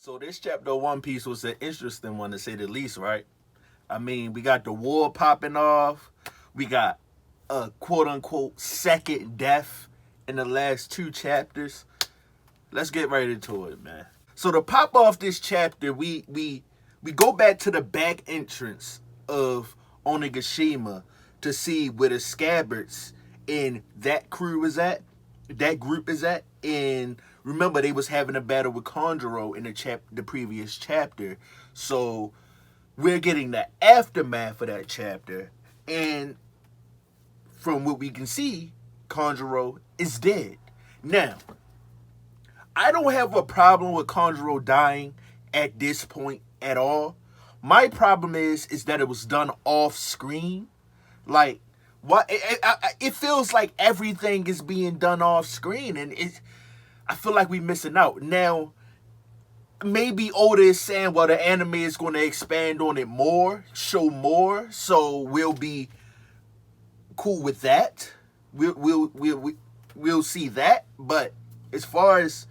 So this chapter of One Piece was an interesting one to say the least, right? I mean, we got the war popping off. We got a quote unquote second death in the last two chapters. Let's get right into it, man. So to pop off this chapter, we go back to the back entrance of Onigashima to see where the scabbards and that crew is at, that group is at. And remember, they was having a battle with Conjuro in the previous chapter. So we're getting the aftermath of that chapter, and from what we can see, Conjuro is dead. Now, I don't have a problem with Conjuro dying at this point at all. My problem is that it was done off screen. Like, what? It feels like everything is being done off screen, and I feel like we're missing out. Now, maybe Oda is saying, well, the anime is going to expand on it more, show more, so we'll be cool with that. We'll see that. But as far as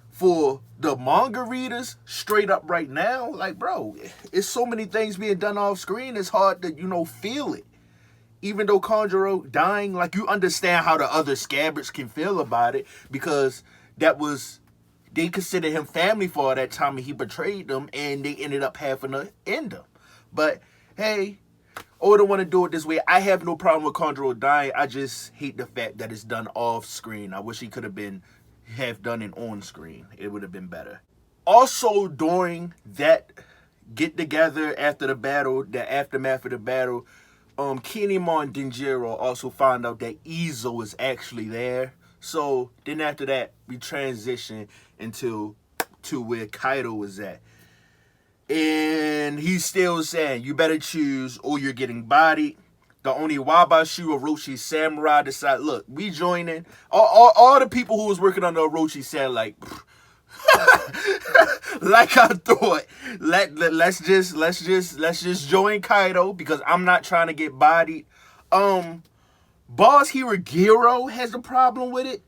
for the manga readers, straight up right now, like, bro, it's so many things being done off screen, it's hard to, feel it. Even though Conjuro dying, like, you understand how the other scabbards can feel about it, because they considered him family for all that time, and he betrayed them, and they ended up having to end him. But hey, Oda want to do it this way. I have no problem with Conjuro dying. I just hate the fact that it's done off screen. I wish he could have done it on screen. It would have been better. Also, during that get together after the battle, the aftermath of the battle, Kinemon and Denjiro also found out that Izo is actually there. So then after that, we transition to where Kaido was at. And he's still saying, you better choose or you're getting bodied. The only Wabashu Orochi samurai decide, look, we joining. All the people who was working on the Orochi said, like, like I thought, let's just join Kaido, because I'm not trying to get bodied. Boss Hirogiro has a problem with it.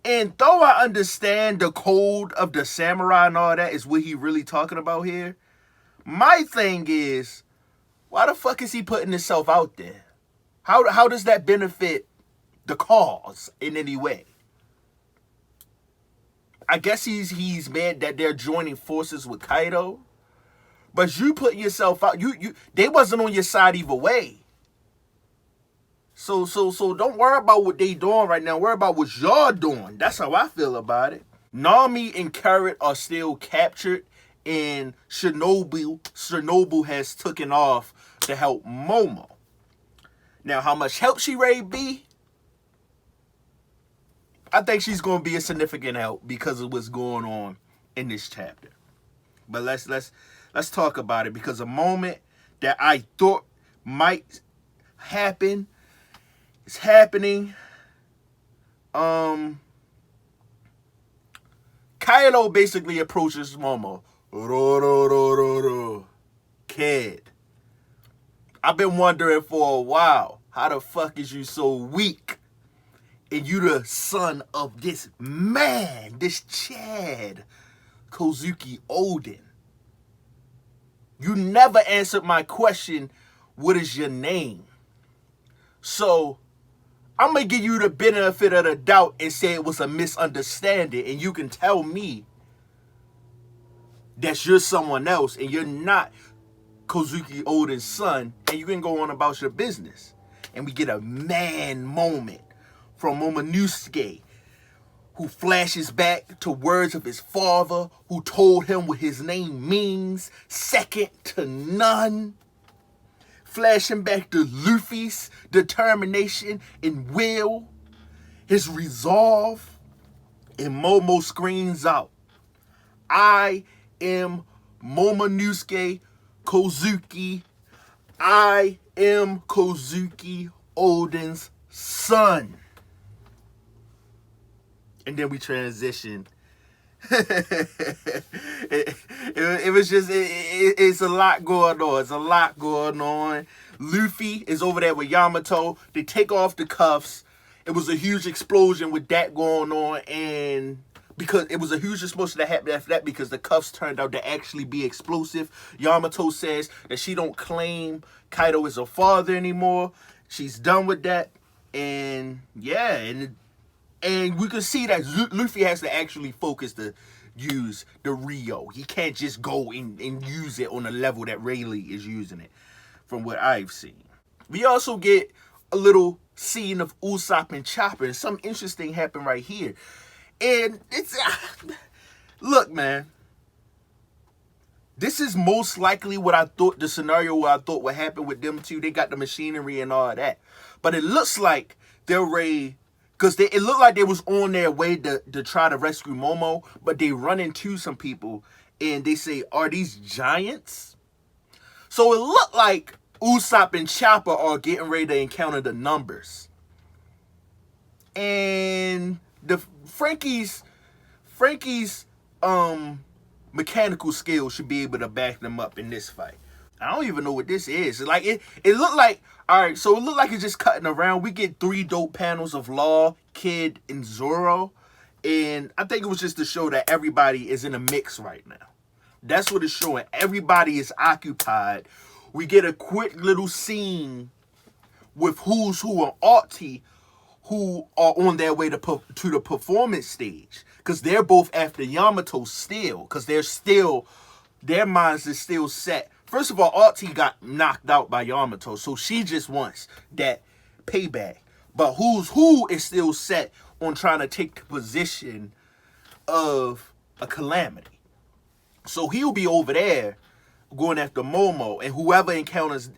And though I understand the code of the samurai and all that is what he really talking about here, my thing is, why the fuck is he putting himself out there? How does that benefit the cause in any way? I guess he's mad that they're joining forces with Kaido, but you putting yourself out. They wasn't on your side either way. So don't worry about what they doing right now. Worry about what y'all doing. That's how I feel about it. Nami and Carrot are still captured, and Shinobu has taken off to help Momo. Now, how much help she ready be? I think she's going to be a significant help because of what's going on in this chapter. But let's talk about it, because a moment that I thought might happen, it's happening. Kylo basically approaches Momo. Kid, I've been wondering for a while, how the fuck is you so weak? And you the son of this man, this Chad, Kozuki Oden. You never answered my question, what is your name? So I'm going to give you the benefit of the doubt and say it was a misunderstanding, and you can tell me that you're someone else and you're not Kozuki Oden's son, and you can go on about your business. And we get a man moment from Momonosuke, who flashes back to words of his father, who told him what his name means, second to none. Flashing back to Luffy's determination and will, his resolve, and Momo screams out, I am Momonosuke Kozuki. I am Kozuki Oden's son. And then we transition. it was just, it's a lot going on. It's a lot going on. Luffy is over there with Yamato. They take off the cuffs. It was a huge explosion with that going on. And because it was a huge explosion that happened after that because the cuffs turned out to actually be explosive. Yamato says that she don't claim Kaido as her father anymore. She's done with that. And yeah, and we can see that Luffy has to actually focus to use the Rio. He can't just go and use it on the level that Rayleigh is using it, from what I've seen. We also get a little scene of Usopp and Chopper, and something interesting happened right here. And it's look, man, this is most likely what I thought, the scenario where I thought would happen with them two. They got the machinery and all that, but it looks like they're ready, because it looked like they was on their way to try to rescue Momo, but they run into some people and they say, are these giants? So it looked like Usopp and Chopper are getting ready to encounter the numbers. And the Frankie's mechanical skills should be able to back them up in this fight. I don't even know what this is. Like it looked like, all right, so it looked like it's just cutting around. We get 3 dope panels of Law, Kid, and Zoro. And I think it was just to show that everybody is in a mix right now. That's what it's showing. Everybody is occupied. We get a quick little scene with Who's Who and Artie, who are on their way to the performance stage. Because they're both after Yamato still. Because their minds is still set. First of all, Artie got knocked out by Yamato, so she just wants that payback. But Who's Who is still set on trying to take the position of a Calamity. So he'll be over there going after Momo, and whoever encounters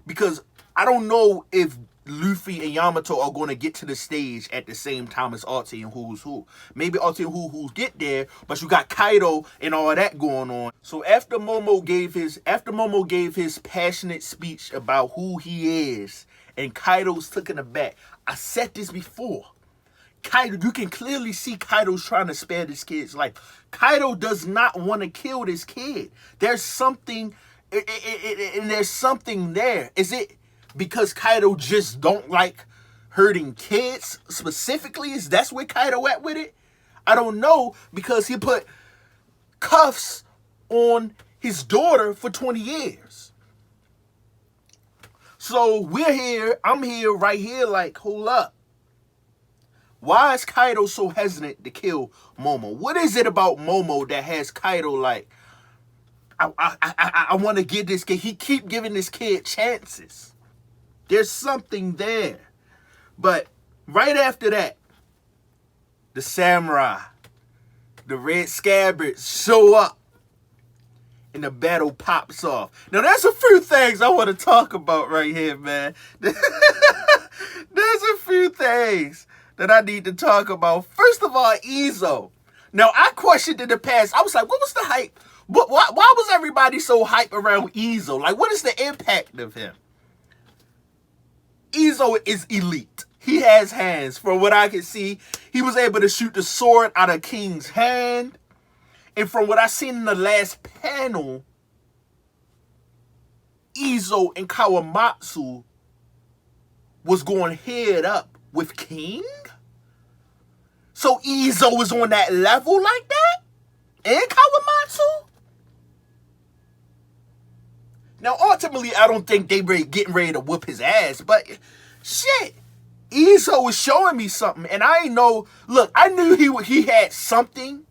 because I don't know if Luffy and Yamato are going to get to the stage at the same time as Artie and Who's Who. Maybe Artie and Who's get there, but you got Kaido and all that going on. So after Momo gave his passionate speech about who he is, and Kaido's taken aback. I said this before. Kaido, you can clearly see Kaido's trying to spare this kid's life. Kaido does not want to kill this kid. There's something, and there's something there. Is it because Kaido just don't like hurting kids specifically? Is that's where Kaido at with it? I don't know, because he put cuffs on his daughter for 20 years. So we're here, I'm here, right here, like, hold up. Why is Kaido so hesitant to kill Momo? What is it about Momo that has Kaido like, I want to give this kid, he keep giving this kid chances. There's something there. But right after that, the samurai, the red scabbards show up and the battle pops off. Now there's a few things I want to talk about right here, man. There's a few things that I need to talk about. First of all, Izo. Now, I questioned in the past. I was like, what was the hype? Why was everybody so hype around Izo? Like, what is the impact of him? Izo is elite. He has hands. From what I can see, he was able to shoot the sword out of King's hand. And from what I seen in the last panel, Izo and Kawamatsu was going head up with King? So Izo was on that level like that? And Kawamatsu? Now, ultimately, I don't think they were getting ready to whoop his ass, but shit, Izo was showing me something, and I ain't know. Look, I knew he had something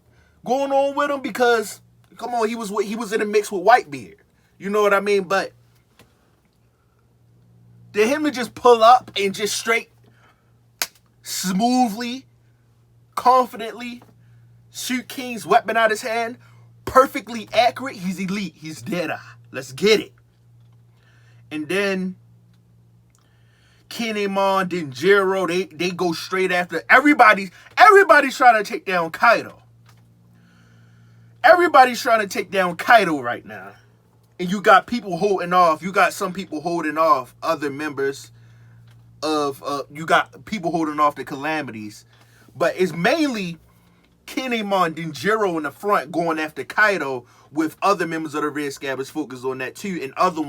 going on with him because, come on, he was in a mix with Whitebeard. You know what I mean? But did him to just pull up and just straight, smoothly, confidently shoot King's weapon out his hand, perfectly accurate? He's elite. He's Deadeye. Let's get it. And then Kinemon, then Jiro, they go straight after everybody's trying to take down Kaido. Everybody's trying to take down Kaido right now. And you got people holding off. You got some people holding off other members of you got people holding off the Calamities. But it's mainly Kinemon and Jiro in the front going after Kaido, with other members of the Red Scabbards focused on that too, and other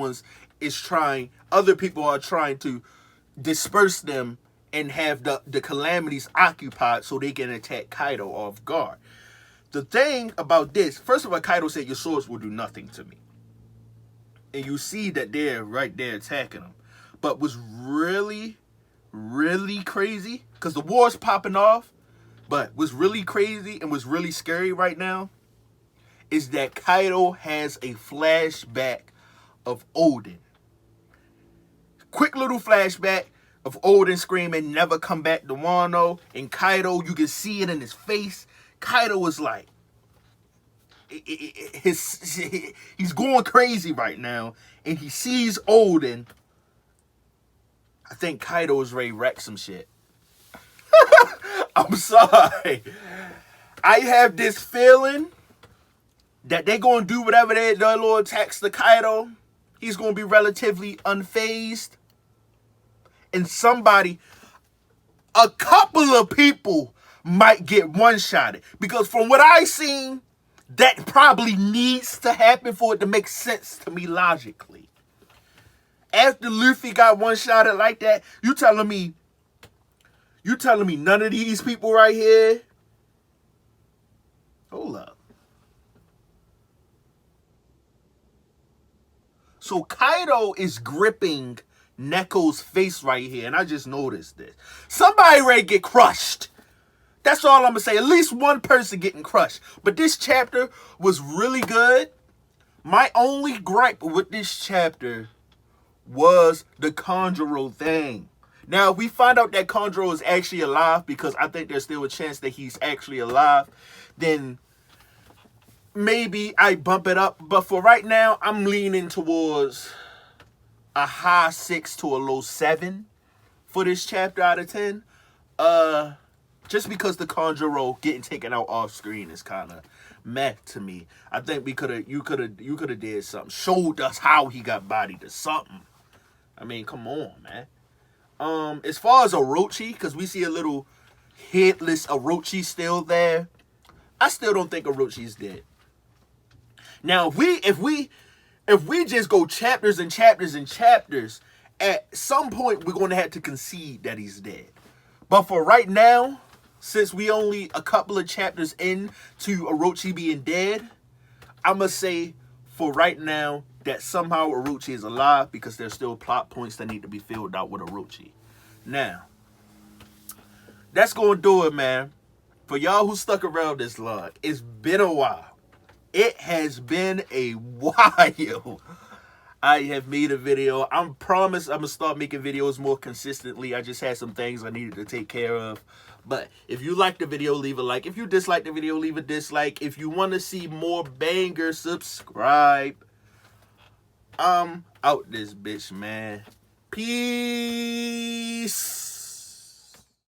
people are trying to disperse them and have the calamities occupied so they can attack Kaido off guard. The thing about this, first of all, Kaido said your swords will do nothing to me. And you see that they're right there attacking him. But what's really, really crazy, because the war's popping off, but what's really crazy and what's really scary right now is that Kaido has a flashback of Odin. Quick little flashback of Odin screaming, never come back to Wano. And Kaido, you can see it in his face. Kaido is like, he's going crazy right now. And he sees Odin. I think Kaido is ready to wreck some shit. I'm sorry. I have this feeling that they're going to do whatever their little attacks to Kaido. He's going to be relatively unfazed. And a couple of people might get one-shotted. Because from what I've seen, that probably needs to happen for it to make sense to me logically. After Luffy got one-shotted like that, you telling me none of these people right here? Hold up. So Kaido is gripping Neko's face right here, and I just noticed this. Somebody ready to get crushed. That's all I'm going to say. At least one person getting crushed. But this chapter was really good. My only gripe with this chapter was the Conjuro thing. Now, if we find out that Conjuro is actually alive, because I think there's still a chance that he's actually alive, then maybe I bump it up. But for right now, I'm leaning towards a high 6 to a low 7 for this chapter out of 10. Just because the Conjuro getting taken out off screen is kind of meh to me. I think you could have did something. Showed us how he got bodied or something. I mean, come on, man. As far as Orochi, because we see a little headless Orochi still there, I still don't think Orochi's dead. Now, if we just go chapters and chapters and chapters, at some point we're going to have to concede that he's dead. But for right now, since we only a couple of chapters in to Orochi being dead, I'm going to say for right now that somehow Orochi is alive because there's still plot points that need to be filled out with Orochi. Now, that's going to do it, man. For y'all who stuck around this long, it's been a while. It has been a while. I have made a video. I promise I'm going to start making videos more consistently. I just had some things I needed to take care of. But if you like the video, leave a like. If you dislike the video, leave a dislike. If you want to see more bangers, subscribe. I'm out this bitch, man. Peace.